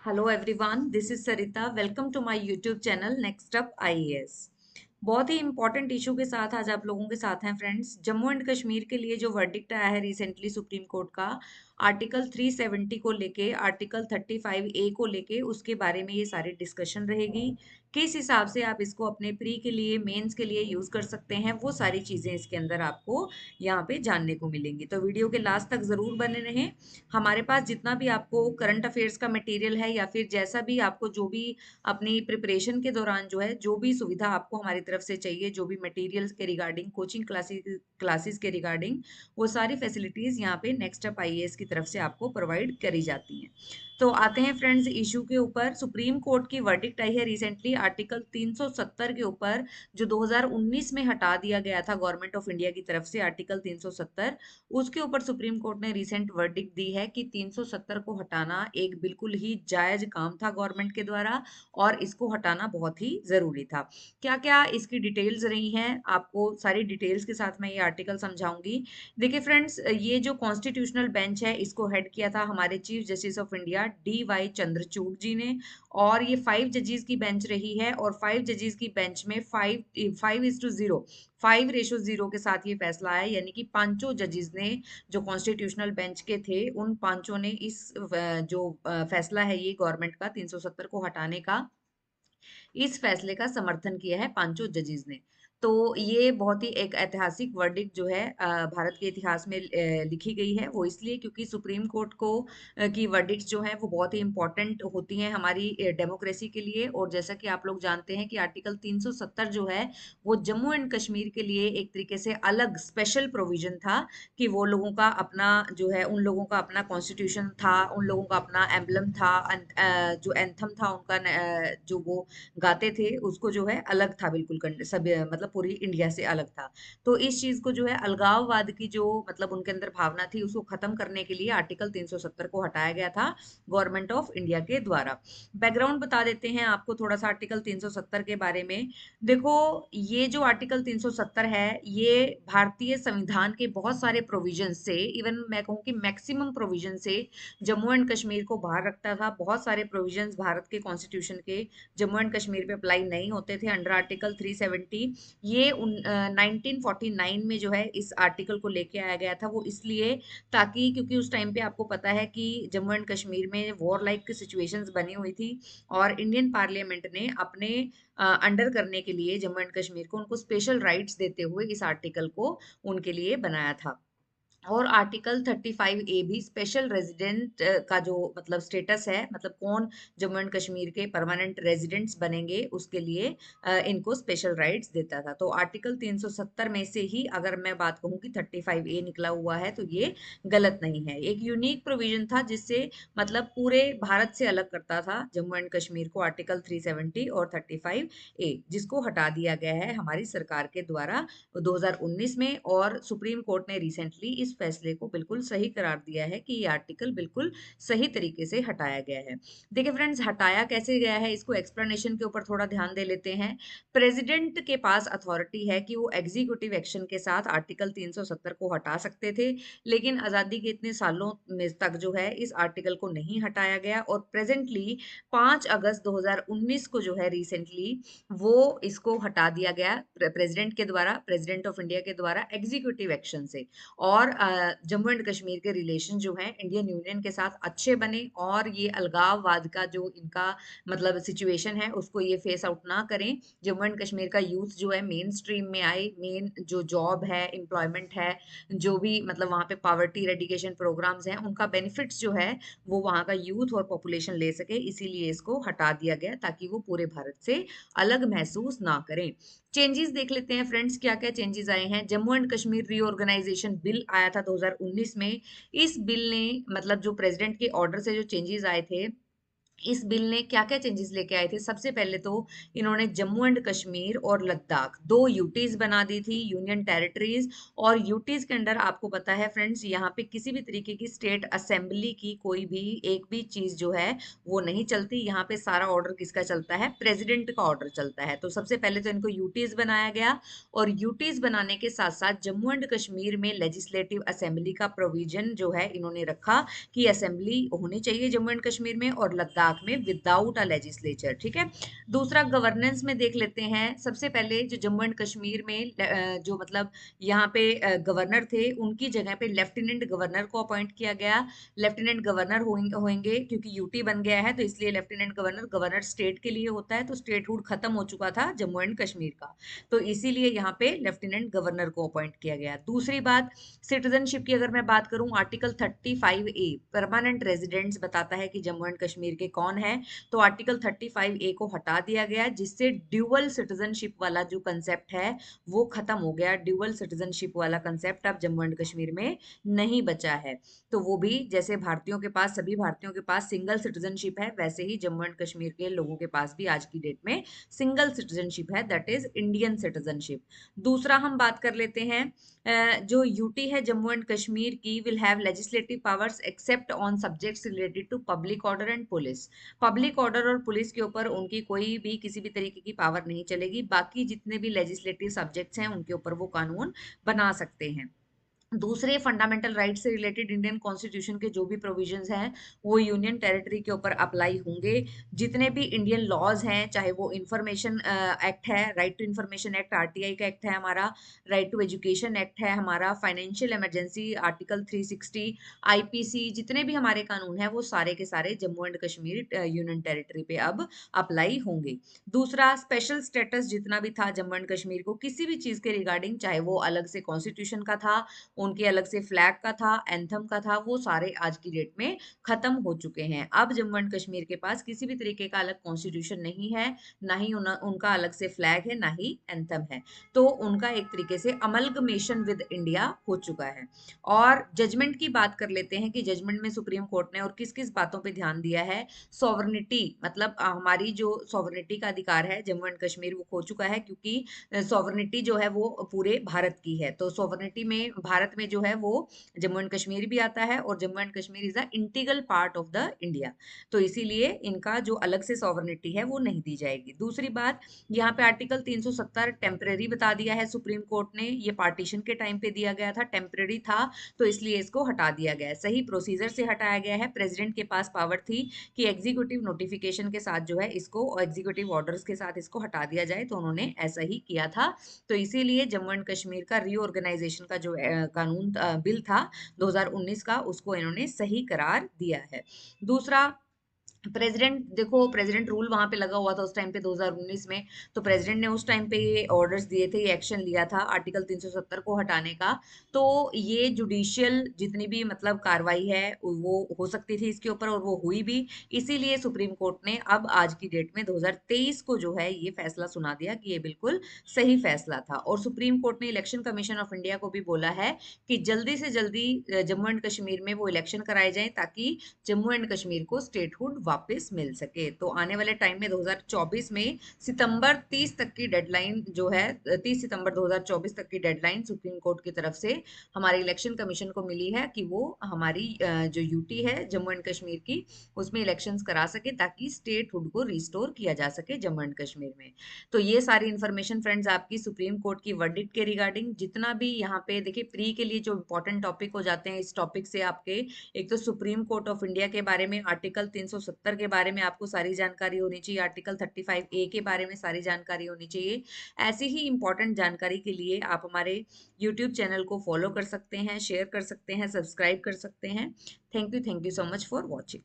Hello everyone, this is Sarita. Welcome to my YouTube channel next up IAS. बहुत ही important issue के साथ आज आप लोगों के साथ हैं फ्रेंड्स। जम्मू एंड कश्मीर के लिए जो वर्डिक्ट आया है रिसेंटली सुप्रीम कोर्ट का, आर्टिकल 370 को लेके, आर्टिकल 35A को लेके, उसके बारे में ये सारी डिस्कशन रहेगी। किस हिसाब से आप इसको अपने प्री के लिए, मेंस के लिए यूज कर सकते हैं, वो सारी चीजें इसके अंदर आपको यहाँ पे जानने को मिलेंगी। तो वीडियो के लास्ट तक जरूर बने रहें। हमारे पास जितना भी आपको करंट अफेयर्स का मटेरियल है या फिर जैसा भी आपको जो भी अपनी प्रिपरेशन के दौरान जो है जो भी सुविधा आपको हमारी तरफ से चाहिए, जो भी मटेरियल्स के रिगार्डिंग, कोचिंग क्लासेस के रिगार्डिंग, वो सारी फैसिलिटीज यहाँ पे नेक्स्ट अप आईएएस की तरफ से आपको प्रोवाइड करी जाती हैं। तो आते हैं फ्रेंड्स इशू के ऊपर। सुप्रीम कोर्ट की वर्डिक्ट आई है रिसेंटली आर्टिकल 370 के ऊपर, जो 2019 में हटा दिया गया था गवर्नमेंट ऑफ इंडिया की तरफ से, आर्टिकल 370। उसके ऊपर सुप्रीम कोर्ट ने रिसेंट वर्डिक्ट दी है कि 370 को हटाना एक बिल्कुल ही जायज काम था गवर्नमेंट के द्वारा, और इसको हटाना बहुत ही जरूरी था। क्या क्या इसकी डिटेल्स रही हैं, आपको सारी डिटेल्स के साथ मैं ये आर्टिकल समझाऊंगी। देखिए फ्रेंड्स, ये जो कॉन्स्टिट्यूशनल बेंच है इसको हेड किया था हमारे chief justice of India DY Chandrachud ji ने, और ये 5 जजेस की बेंच रही है। और 5 जजेस की बेंच में 5:0 5:0 के साथ ये फैसला आया, यानी कि पांचों जजेस ने, जो कॉन्स्टिट्यूशनल बेंच के थे, उन पांचों ने इस जो फैसला है ये गवर्नमेंट का 370 को हटाने का, इस फैसले का समर्थन किया है पांचों जजेस ने। तो ये बहुत ही एक ऐतिहासिक वर्डिक्ट जो है भारत के इतिहास में लिखी गई है। वो इसलिए क्योंकि सुप्रीम कोर्ट को की वर्डिक्ट जो है वो बहुत ही इंपॉर्टेंट होती हैं हमारी डेमोक्रेसी के लिए। और जैसा कि आप लोग जानते हैं कि आर्टिकल 370 जो है वो जम्मू एंड कश्मीर के लिए एक तरीके से अलग स्पेशल प्रोविजन था, कि वो लोगों का अपना जो है, उन लोगों का अपना कॉन्स्टिट्यूशन था, उन लोगों का अपना एम्बलम था, जो एंथम था उनका, जो वो गाते थे, उसको जो है अलग था बिल्कुल, सब मतलब पूरी इंडिया से अलग था। तो इस चीज को जो है अलगाववाद की जो मतलब उनके अंदर भावना थी, उसको खत्म करने के लिए आर्टिकल 370 को हटाया गया था गवर्नमेंट ऑफ इंडिया के द्वारा। बैकग्राउंड बता देते हैं आपको थोड़ा सा आर्टिकल 370 के बारे में। देखो, ये जो आर्टिकल 370 है, ये भारतीय संविधान के बहुत सारे प्रोविजन से, इवन मैं कहूँ कि मैक्सिमम प्रोविजन से जम्मू एंड कश्मीर को बाहर रखता था। बहुत सारे प्रोविजंस भारत के कॉन्स्टिट्यूशन के जम्मू एंड कश्मीर पे अप्लाई नहीं होते थे अंडर आर्टिकल 370। ये 1949 में जो है इस आर्टिकल को लेके आया गया था। वो इसलिए ताकि, क्योंकि उस टाइम पे आपको पता है कि जम्मू एंड कश्मीर में वॉर लाइक सिचुएशंस बनी हुई थी, और इंडियन पार्लियामेंट ने अपने अंडर करने के लिए जम्मू एंड कश्मीर को, उनको स्पेशल राइट्स देते हुए इस आर्टिकल को उनके लिए बनाया था। और आर्टिकल 35A भी स्पेशल रेजिडेंट का जो मतलब स्टेटस है, मतलब कौन जम्मू एंड कश्मीर के परमानेंट रेजिडेंट्स बनेंगे, उसके लिए इनको स्पेशल राइट्स देता था। तो आर्टिकल 370 में से ही अगर मैं बात कहूँ कि 35A निकला हुआ है, तो ये गलत नहीं है। एक यूनिक प्रोविजन था जिससे मतलब पूरे भारत से अलग करता था जम्मू एंड कश्मीर को, आर्टिकल 370 और 35A, जिसको हटा दिया गया है हमारी सरकार के द्वारा 2019 में। और सुप्रीम कोर्ट ने रिसेंटली इस फैसले को बिल्कुल सही करार दिया है कि ये आर्टिकल बिल्कुल सही तरीके से हटाया गया है। देखिए फ्रेंड्स, हटाया कैसे गया है, इसको एक्सप्लेनेशन के ऊपर थोड़ा ध्यान दे लेते हैं। प्रेसिडेंट के पास अथॉरिटी है कि वो एग्जीक्यूटिव एक्शन के साथ आर्टिकल 370 को हटा सकते थे, लेकिन आजादी के इतने सालों में तक जो है इस आर्टिकल को नहीं हटाया गया। और प्रेजेंटली 5 अगस्त 2019 को जो है रिसेंटली वो इसको हटा दिया गया प्रेसिडेंट के द्वारा, प्रेसिडेंट ऑफ इंडिया के द्वारा एग्जीक्यूटिव एक्शन से। और जम्मू एंड कश्मीर के रिलेशन जो है इंडियन यूनियन के साथ अच्छे बने, और ये अलगाववाद का जो इनका मतलब सिचुएशन है उसको ये फेस आउट ना करें। जम्मू एंड कश्मीर का यूथ जो है मेन स्ट्रीम में आए, मेन जो जॉब है, एम्प्लॉयमेंट है, जो भी मतलब वहाँ पे पावर्टी रेडिकेशन प्रोग्राम्स हैं, उनका बेनिफिट्स जो है वो वहाँ का यूथ और पॉपुलेशन ले सके। इसीलिए इसको हटा दिया गया ताकि वो पूरे भारत से अलग महसूस ना करें। चेंजेस देख लेते हैं फ्रेंड्स, क्या क्या चेंजेस आए हैं। Jammu and Kashmir reorganisation bill आया था 2019 में। इस बिल ने मतलब जो प्रेसिडेंट के ऑर्डर से जो चेंजेस आए थे, इस बिल ने क्या क्या चेंजेस लेके आए थे। सबसे पहले तो इन्होंने जम्मू एंड कश्मीर और लद्दाख दो यूटीज बना दी थी, यूनियन टेरिटरीज। और यूटीज के अंडर आपको पता है फ्रेंड्स, यहाँ पे किसी भी तरीके की स्टेट असेंबली की कोई भी एक भी चीज जो है वो नहीं चलती। यहाँ पे सारा ऑर्डर किसका चलता है, प्रेसिडेंट का ऑर्डर चलता है। तो सबसे पहले तो इनको यूटीज बनाया गया, और यूटीज बनाने के साथ साथ जम्मू एंड कश्मीर में लेजिस्लेटिव असेंबली का प्रोविजन जो है इन्होंने रखा कि असेंबली होनी चाहिए जम्मू एंड कश्मीर में। और लद्दाख लद्दाख में विदाउट अ लेजिस्लेचर। ठीक है, दूसरा गवर्नेंस में देख लेते हैं। सबसे पहले जो जम्मू एंड कश्मीर में जो मतलब यहाँ पे गवर्नर थे, उनकी जगह पे लेफ्टिनेंट गवर्नर को अपॉइंट किया गया। लेफ्टिनेंट गवर्नर होंगे क्योंकि यूटी बन गया है, तो इसलिए लेफ्टिनेंट गवर्नर गवर्नर स्टेट के लिए होता है, तो स्टेट हुड खत्म हो चुका था जम्मू एंड कश्मीर का, तो इसीलिए यहाँ पे लेफ्टिनेंट गवर्नर को अपॉइंट किया गया। दूसरी बात, सिटीजनशिप की अगर मैं बात करूं, आर्टिकल 35A परमानेंट रेजिडेंट्स बताता है कि जम्मू एंड कश्मीर के कौन है, तो आर्टिकल 35A को हटा दिया गया, जिससे ड्यूअल सिटीजनशिप वाला जो कंसेप्ट है वो खत्म हो गया। ड्यूअल सिटीजनशिप वाला कंसेप्ट अब जम्मू एंड कश्मीर में नहीं बचा है। तो वो भी जैसे भारतीयों के पास, सभी भारतीयों के पास सिंगल सिटीजनशिप है, वैसे ही जम्मू एंड कश्मीर के लोगों के पास भी आज की डेट में सिंगल सिटीजनशिप है, दैट इज इंडियन सिटीजनशिप। दूसरा हम बात कर लेते हैं, जो यूटी है जम्मू एंड कश्मीर की, will have legislative powers except on subjects related to public order and police. Public order और पुलिस के ऊपर उनकी कोई भी किसी भी तरीके की पावर नहीं चलेगी, बाकी जितने भी लेजिस्लेटिव सब्जेक्ट्स हैं उनके ऊपर वो कानून बना सकते हैं। दूसरे फंडामेंटल राइट से रिलेटेड इंडियन कॉन्स्टिट्यूशन के जो भी प्रोविजंस हैं वो यूनियन टेरिटरी के ऊपर अप्लाई होंगे। जितने भी इंडियन लॉज हैं, चाहे वो इंफॉर्मेशन एक्ट है, right to information act, RTI का एक्ट है हमारा, राइट टू एजुकेशन एक्ट है हमारा, फाइनेंशियल इमरजेंसी आर्टिकल 360, आईपीसी, जितने भी हमारे कानून हैं वो सारे के सारे Jammu and Kashmir union territory पे अब अप्लाई होंगे। दूसरा, स्पेशल स्टेटस जितना भी था जम्मू एंड कश्मीर को किसी भी चीज के रिगार्डिंग, चाहे वो अलग से कॉन्स्टिट्यूशन का था, उनके अलग से फ्लैग का था, एंथम का था, वो सारे आज की डेट में खत्म हो चुके हैं। अब जम्मू एंड कश्मीर के पास किसी भी तरीके का अलग कॉन्स्टिट्यूशन नहीं है, ना ही उनका अलग से फ्लैग है, ना ही एंथम है, तो उनका एक तरीके से अमलगमेशन विद इंडिया हो चुका है। और जजमेंट की बात कर लेते हैं कि जजमेंट में सुप्रीम कोर्ट ने और किस किस बातों पे ध्यान दिया है। सॉवरनिटी, मतलब हमारी जो सॉवरनिटी का अधिकार है जम्मू एंड कश्मीर वो खो चुका है, क्योंकि सॉवरनिटी जो है वो पूरे भारत की है, तो सॉवरनिटी में भारत में जो है वो जम्मू एंड कश्मीर भी आता है, और Jammu and Kashmir is a integral part of the India, तो इसीलिए इनका जो अलग से सॉवरनिटी है वो नहीं दी जाएगी। दूसरी बात, यहाँ पे आर्टिकल 370 टेम्परेरी बता दिया है सुप्रीम कोर्ट ने, ये पार्टीशन के टाइम पे दिया गया था, टेम्परेरी था, तो इसलिए इसको हटा दिया गया है, सही प्रोसीजर से हटाया गया है। प्रेसिडेंट के पास पावर थी कि एग्जीक्यूटिव नोटिफिकेशन के साथ जो है इसको, एग्जीक्यूटिव ऑर्डर्स के साथ इसको हटा दिया जाए, तो उन्होंने ऐसा ही किया था, तो इसीलिए जम्मू एंड कश्मीर का रीऑर्गेनाइजेशन का जो कानून बिल था 2019 का, उसको इन्होंने सही करार दिया है। दूसरा, प्रेसिडेंट, देखो प्रेसिडेंट रूल वहां पे लगा हुआ था उस टाइम पे 2019 में, तो प्रेसिडेंट ने उस टाइम पे ये ऑर्डर्स दिए थे, ये एक्शन लिया था आर्टिकल 370 को हटाने का, तो ये जुडिशियल जितनी भी मतलब कार्रवाई है वो हो सकती थी इसके ऊपर, और वो हुई भी, इसीलिए सुप्रीम कोर्ट ने अब आज की डेट में 2023 को जो है ये फैसला सुना दिया कि ये बिल्कुल सही फैसला था। और सुप्रीम कोर्ट ने इलेक्शन कमीशन ऑफ इंडिया को भी बोला है कि जल्दी से जल्दी जम्मू एंड कश्मीर में वो इलेक्शन कराए जाएं, ताकि जम्मू एंड कश्मीर को स्टेटहुड वापस मिल सके। तो आने वाले टाइम में 2024 में सितंबर 30 तक की डेडलाइन जो है, 30 सितंबर 2024 तक की डेडलाइन सुप्रीम कोर्ट की तरफ से हमारे इलेक्शन कमीशन को मिली है कि वो हमारी जो यूटी है जम्मू एंड कश्मीर की, उसमें इलेक्शंस करा सके, ताकि स्टेटहुड को रिस्टोर किया जा सके जम्मू एंड कश्मीर में। तो ये सारी इन्फॉर्मेशन फ्रेंड्स आपकी सुप्रीम कोर्ट की वर्डिक्ट के रिगार्डिंग, जितना भी यहाँ पे देखिए प्री के लिए जो इंपॉर्टेंट टॉपिक हो जाते हैं, इस टॉपिक से आपके एक तो सुप्रीम कोर्ट ऑफ इंडिया के बारे में, आर्टिकल 370 के बारे में आपको सारी जानकारी होनी चाहिए, आर्टिकल 35A के बारे में सारी जानकारी होनी चाहिए। ऐसी ही इंपॉर्टेंट जानकारी के लिए आप हमारे यूट्यूब चैनल को फॉलो कर सकते हैं, शेयर कर सकते हैं, सब्सक्राइब कर सकते हैं। Thank you so much for watching.